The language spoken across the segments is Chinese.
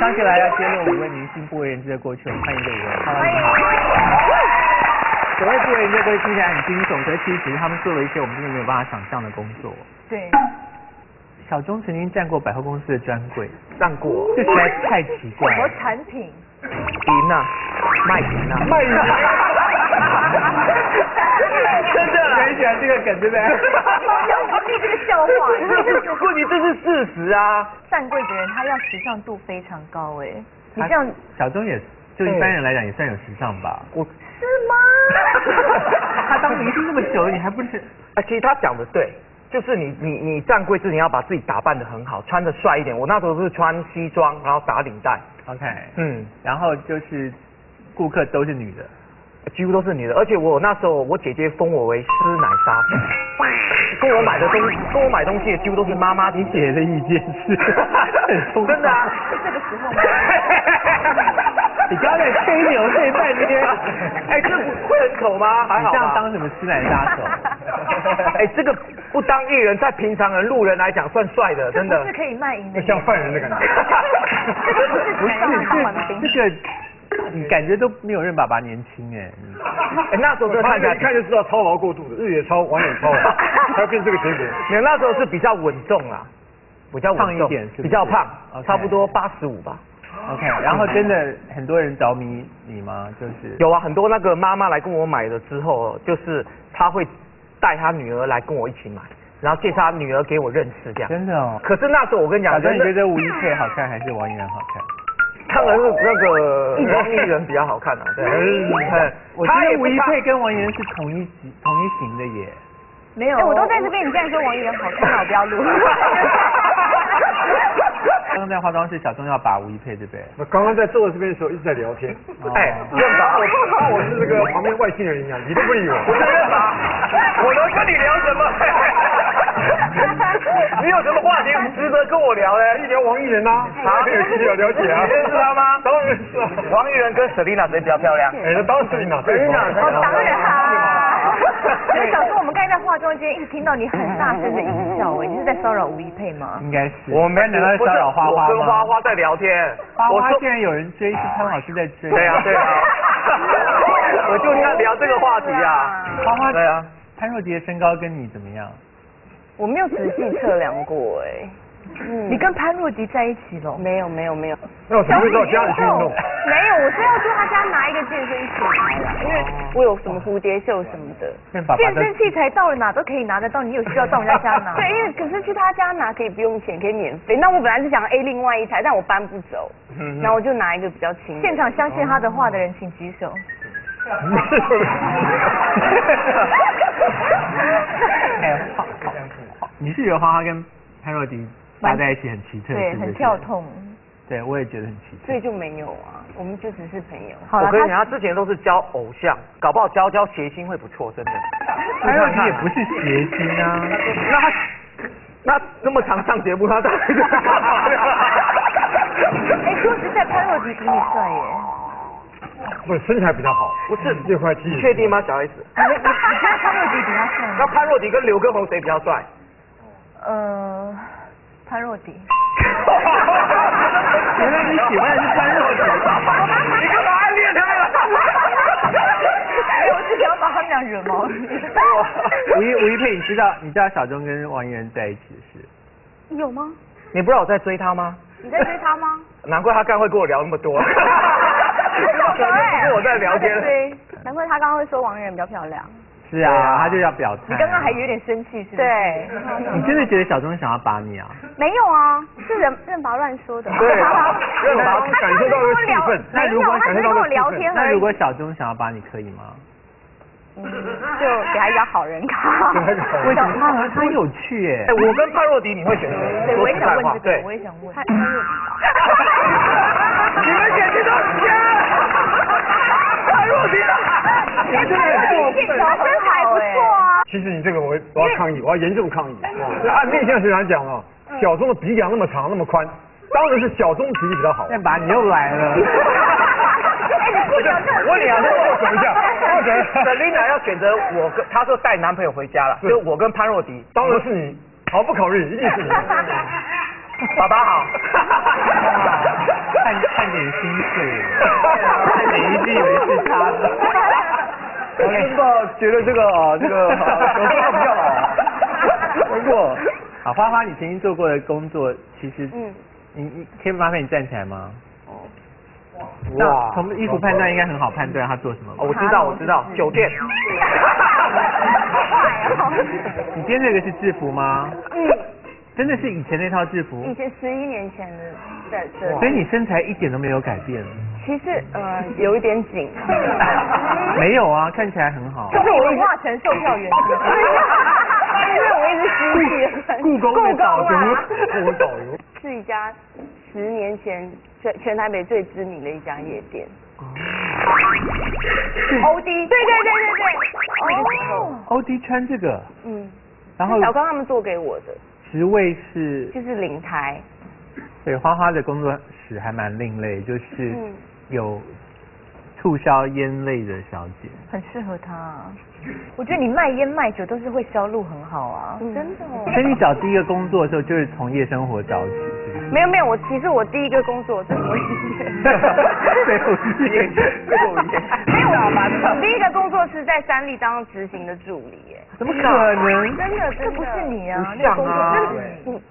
张学来要揭露5位明星不为人知的过去，我们欢迎这5位。欢迎。所谓不为人知的过去听起来很惊悚，可是其实只是他们做了一些我们真的没有办法想象的工作。对。小钟曾经站过百货公司的专柜，站过，这实在太奇怪了。什么产品？赢啊，卖赢啊，卖赢。真的，很喜欢这个梗，对不对？要记这个笑话，问题这是事实啊。站柜的人他要时尚度非常高哎，你这样小钟也就一般人来讲也算有时尚吧？我是吗？他当明星那么久了，你还不是？其实他讲的对。就是你站柜之前要把自己打扮得很好，穿得帅一点。我那时候是穿西装，然后打领带。OK， 然后就是顾客都是女的，几乎都是女的。而且我那时候我姐姐封我为师奶杀手，跟我买东西的几乎都是妈妈。你姐的意见是很冲，真的啊？是这个时候吗？你刚才吹牛对半天，这会很丑吗？还好吧。你这样当什么师奶杀手？这个不当艺人，在平常人路人来讲算帅的，真的。这不是可以卖淫的，像犯人的感觉。这个不是这个你感觉都没有任爸爸年轻哎。那时候真的看起来一看就知道操劳过度的，日也操，晚也操，才变这个结果。你那时候是比较稳重啦，比较胖一点，比较胖，差不多85吧。OK， 然后真的很多人着迷你吗？就是有啊，很多那个妈妈来跟我买了之后，就是她会带她女儿来跟我一起买，然后介绍她女儿给我认识这样。真的哦。可是那时候我跟你讲，小钟，你觉得吴一佩好看还是王一然好看？当然是那个王一然比较好看啊。对。我觉得吴一佩跟王一然是同一型的耶。没有，我都在这边，你竟然说王一然好看，我不要录。刚刚在化妆室，小钟要把吴一佩对不对？我刚刚在坐这边的时候一直在聊天。认吧，我是这个旁边外星人一样，你都不理我。不是认吧？我能跟你聊什么？你有什么话题值得跟我聊呢？一聊王艺人啊，需要了解啊。你认识他吗？当然认识啊。王艺人跟Selina谁比较漂亮？那当然Selina。当然啊。所以小时候我们刚才在化妆间一直听到你很大声的淫笑，你是在骚扰吴一佩吗？应该是。我们难道是骚扰花花吗？我跟花花在聊天。花花竟然有人追，是潘老师在追。对啊。我就在聊这个话题啊。花花。对啊。潘若迪的身高跟你怎么样？我没有仔细测量过哎。你跟潘若迪在一起了？没有。那我怎么会到家里去运动？没有，我是要去他家拿一个健身器材啦，因为我有什么蝴蝶袖什么的。健身器材到了哪都可以拿得到，你有需要到人家家拿？对，因为可是去他家拿可以不用钱，可以免费。那我本来是想另外一台，但我搬不走，然后我就拿一个比较轻的。现场相信他的话的人请举手。你是觉得花花跟潘若迪搭在一起很奇特，对，很跳痛。对，我也觉得很奇特。所以就没有啊，我们就只是朋友。我跟你讲，他之前都是教偶像，搞不好教谐星会不错，真的。潘若迪也不是谐星啊。那么常上节目，他当然是。说实在，潘若迪比你帅耶。不是身材比较好，不是这块肌。确定吗，小 S？你觉得潘若迪比他帅吗？那潘若迪跟刘畊宏谁比较帅？潘若迪。原来你喜欢的是潘若迪。你干嘛暗恋他呀？我是想要把他们俩惹毛。吴一佩，你知道小钟跟王一然在一起的事？有吗？你不知道我在追他吗？你在追他吗？难怪他刚会跟我聊那么多。是我在聊天。对，难怪他刚刚会说王一然比较漂亮。是啊，他就要表态。你刚刚还有点生气，是不是？对。你真的觉得小钟想要把你啊？没有啊，是任拔乱说的。对，任拔感受到了气氛。那如果他只是跟我聊天而已。那如果小钟想要把你，可以吗？就给他一张好人卡。为什么他有趣耶？我跟潘若迪你会选谁？对，我也想问这个，对，我也想问。潘若迪吧。你们简直都瞎了！潘若迪啊！你真的线条身材不错啊。其实你这个我要抗议，我要严重抗议。按面相学来讲哦，小钟的鼻梁那么长那么宽，当然是小钟体力比较好。但把你又来了。我你啊，我想一下，Selina 要选择我跟她说带男朋友回家了，就我跟潘若迪，当然是你，毫不考虑，一定是你。爸爸好。看点薪水，看哪一季以为是他的。我真的觉得这个有这个比较好。没错。好，花花，你曾经做过的工作，其实你可以麻烦你站起来吗？哇，从衣服判断应该很好判断他做什么。我知道，酒店。你今天这个是制服吗？真的是以前那套制服？以前11年前的对。所以你身材一点都没有改变？其实有一点紧。没有啊，看起来很好。就是我化成售票员。因为我一直吸气。故宫的导游。是一家10年前全台北最知名的一家夜店。欧弟。对。欧弟穿这个。然后小刚他们做给我的。职位是？就是领台。对，花花的工作室还蛮另类，就是有促销烟类的小姐，很适合他。我觉得你卖烟卖酒都是会销路很好啊，真的。所以你找第一个工作的时候就是从夜生活找起，是不是？没有，其实我第一个工作是我最后一天。没有吧？第一个工作是在三立当执行的助理耶。怎么可能？真的，这不是你啊！不像啊，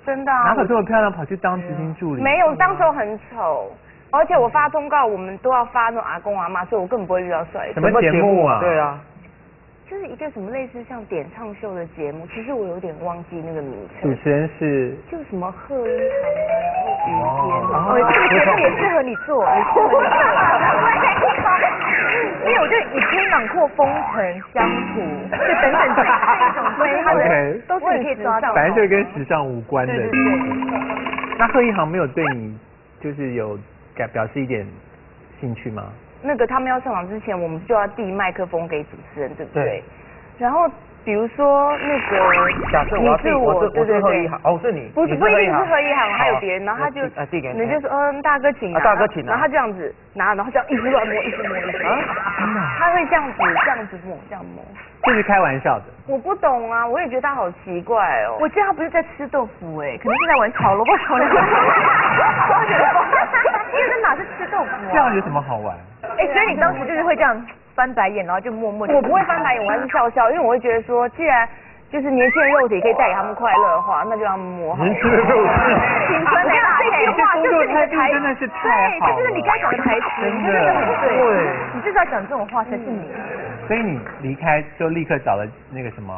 真的啊！哪有这么漂亮跑去当执行助理？没有，当时候很丑，而且我发通告，我们都要发那种阿公阿妈，所以我根本不会遇到帅哥。什么节目啊？对啊。就是一个什么类似像点唱秀的节目，其实我有点忘记那个名称。主持人是？就什么贺一航然后于天。这个节目也适合你做，因为我觉得你可以囊括风尘、乡土，就等等这种，OK，都是你可以抓到。反正就跟时尚无关的。对。那贺一航没有对你就是有表示一点兴趣吗？那个他们要上场之前，我们就要递麦克风给主持人，对不对？对。然后比如说那个，假设我是贺一航，是你，不一定是贺一航，还有别人，然后他就递给你，就说大哥请拿，大哥请拿，然后他这样子拿，然后这样一直乱摸，一直摸，他会这样子摸，这样摸。这是开玩笑的。我不懂啊，我也觉得他好奇怪哦。我觉得他不是在吃豆腐可能是在玩炒萝卜炒两个。因为这哪是吃豆腐啊？这样有什么好玩？所以你当时就是会这样翻白眼，然后就默默。我不会翻白眼，我还是笑，因为我会觉得说，既然就是年轻的肉体可以带给他们快乐的话，那就让他们摸好。年轻的肉体。青春的这句话就是你的台，真的是太好了。对，就是你该讲的台词，你真的很对。你至少讲这种话才是你。所以你离开就立刻找了那个什么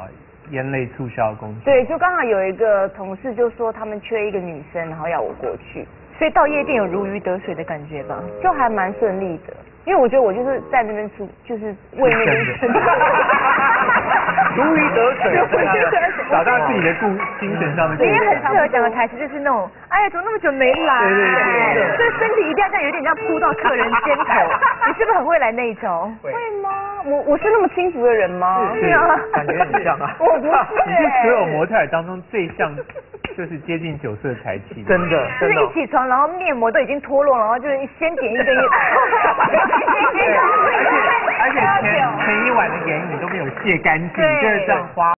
烟类促销公司。对，就刚好有一个同事就说他们缺一个女生，然后要我过去。所以到夜店有如鱼得水的感觉吧，就还蛮顺利的。因为我觉得我就是在那边就是为那边撑。如鱼得水，找到自己的精神上的。你也很适合讲的台词就是那种，哎呀，怎么那么久没来？对，所以身体一定要这样，有点像扑到客人肩头。你是不是很会来那一招？会吗？我是那么轻浮的人吗？是啊，感觉很像啊。我不是，你是所有模特儿当中最像。就是接近9色财气，真的，就是一起床，然后面膜都已经脱落，然后就是先点一根烟，而且前一晚的眼影都没有卸干净，就是这样花。